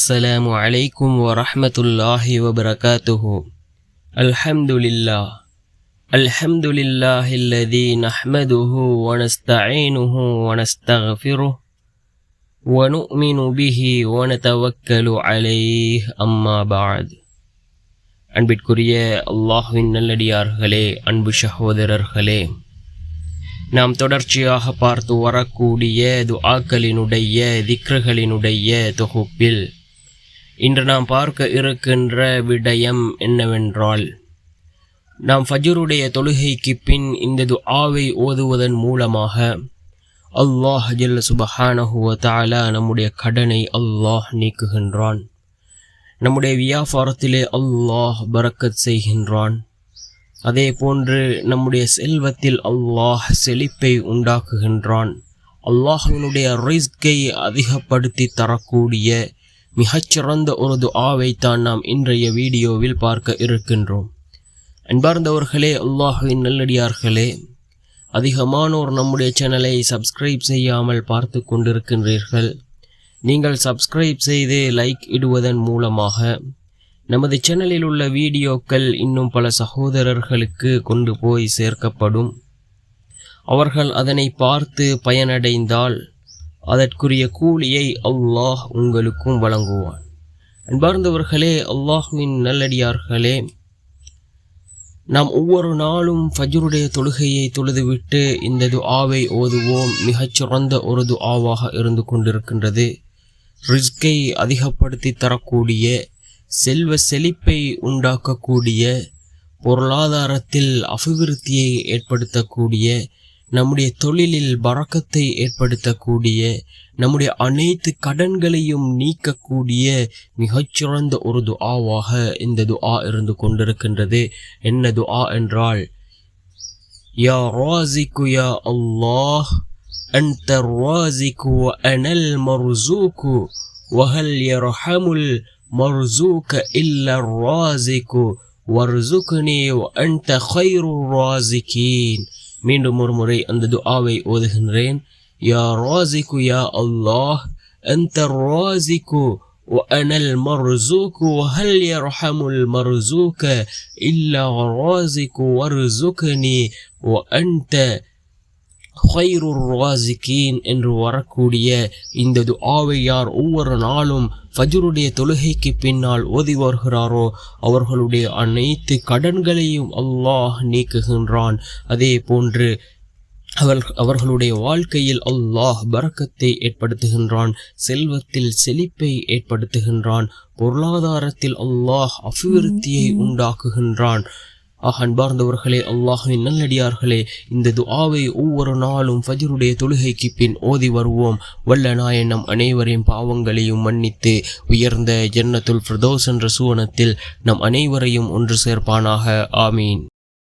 السلام عليكم ورحمة الله وبركاته. الحمد لله الذي نحمده ونستعينه ونستغفره ونؤمن به ونتوكل عليه أما بعد. அன்பிற்குரிய அல்லாஹ்வின் நல்லடியார்களே, அன்பு சகோதரர்களே, நாம் தொடர்ச்சியாக பார்த்து வரக்கூடிய துஆக்களினுடைய திக்ருகளினுடைய தொகுப்பில் இன்று நாம் பார்க்க இருக்கின்ற விடயம் என்னவென்றால், நாம் ஃபஜ்ருடைய தொழுகைக்கு பின் இந்த துஆவை ஓதுவதன் மூலமாக அல்லாஹ் ஜல்ல சுப்ஹானஹு வ தஆலா நம்முடைய கடனை அல்லாஹ் நீக்குகின்றான். நம்முடைய வியாபாரத்திலே அல்லாஹ் பரக்கத் செய்கின்றான். அதே போன்று நம்முடைய செல்வத்தில் அல்லாஹ் செழிப்பை உண்டாக்குகின்றான். அல்லாஹ்வினுடைய ரிஸ்கை அதிகப்படுத்தி தரக்கூடிய மிகச்சிறந்த ஒரு துஆவைத்தான் நாம் இன்றைய வீடியோவில் பார்க்க இருக்கின்றோம். அன்பார்ந்தவர்களே, அல்லாஹ்வின் நல்லடியார்களே, அதிகமானோர் நம்முடைய சேனலை சப்ஸ்கிரைப் செய்யாமல் பார்த்து கொண்டிருக்கின்றீர்கள். நீங்கள் சப்ஸ்கிரைப் செய்து லைக் இடுவதன் மூலமாக நமது சேனலில் உள்ள வீடியோக்கள் இன்னும் பல சகோதரர்களுக்கு கொண்டு போய் சேர்க்கப்படும். அவர்கள் அதனை பார்த்து பயனடைந்தால் அதற்குரிய கூலியை அல்லாஹ் உங்களுக்கும் வழங்குவான். அன்பார்ந்தவர்களே, அல்லாஹ்வின் நல்லடியார்களே, நாம் ஒவ்வொரு நாளும் ஃபஜ்ருடைய தொழுகையை தொழுதுவிட்டு இந்த துஆவை ஓதுவோம். மிகச்சிறந்த ஒரு துஆவாக இருந்து கொண்டிருக்கின்றது. ரிஸ்கை அதிகப்படுத்தி தரக்கூடிய, செல்வ செழிப்பை உண்டாக்கக்கூடிய, பொருளாதாரத்தில் அபிவிருத்தியை ஏற்படுத்தக்கூடிய, நம்முடைய தொழிலில் பரக்கத்தை ஏற்படுத்தக்கூடிய, நம்முடைய அனைத்து கடன்களையும் நீக்கக்கூடிய மிகச்சிறந்த ஒரு துஆவாக இந்த துஆ இருந்து கொண்டிருக்கின்றது. என்ன துஆ என்றால், யா ராஸிகு யா அல்லாஹ் அன்த ராஸிகு வ அனல் மர்ஸூகு வஹல் யர்ஹமுல் மர்ஸூக இல்லா ராஸிகு வர்ஸுக்னி வ அன்த கைருர் ராஸிகீன். மீண்டும் ஒரு முறை அந்த துஆவை ஓதுகின்றேன். யா ராஸிகு யா அல்லாஹ் அன்த ராஸிகு வ அனல் மர்ஸூகு வஹல் யர்ஹமுல் மர்ஸூக இல்லா ராஸிகு வர்ஸுக்னி வ அன்த கைருர் ராஸிகீன் என்று வரக்கூடிய இந்த துஆவை யார் ஒவ்வொரு நாளும் ஃபஜ்ருடைய தொழுகைக்கு பின்னால் ஓதி வருகிறாரோ அவர்களுடைய அனைத்து கடன்களையும் அல்லாஹ் நீக்குகின்றான். அதே போன்று அவர்களுடைய வாழ்க்கையில் அல்லாஹ் பரக்கத்தை ஏற்படுத்துகின்றான். செல்வத்தில் செழிப்பை ஏற்படுத்துகின்றான். பொருளாதாரத்தில் அல்லாஹ் அபிவிருத்தியை உண்டாக்குகின்றான். அன்பார்ந்தவர்களே, அல்லாஹ்வின் நல்லடியார்களே, இந்த துஆவை ஒவ்வொரு நாளும் ஃபஜ்ருடைய தொழுகைக்கு பின் ஓதி வருவோம். வல்ல நாயன் நம் அனைவரின் பாவங்களையும் மன்னித்து உயர்ந்த ஜன்னத்துல் ஃபிர்தௌஸ் என்ற சுவனத்தில் நம் அனைவரையும் ஒன்று சேர்ப்பானாக. ஆமீன்.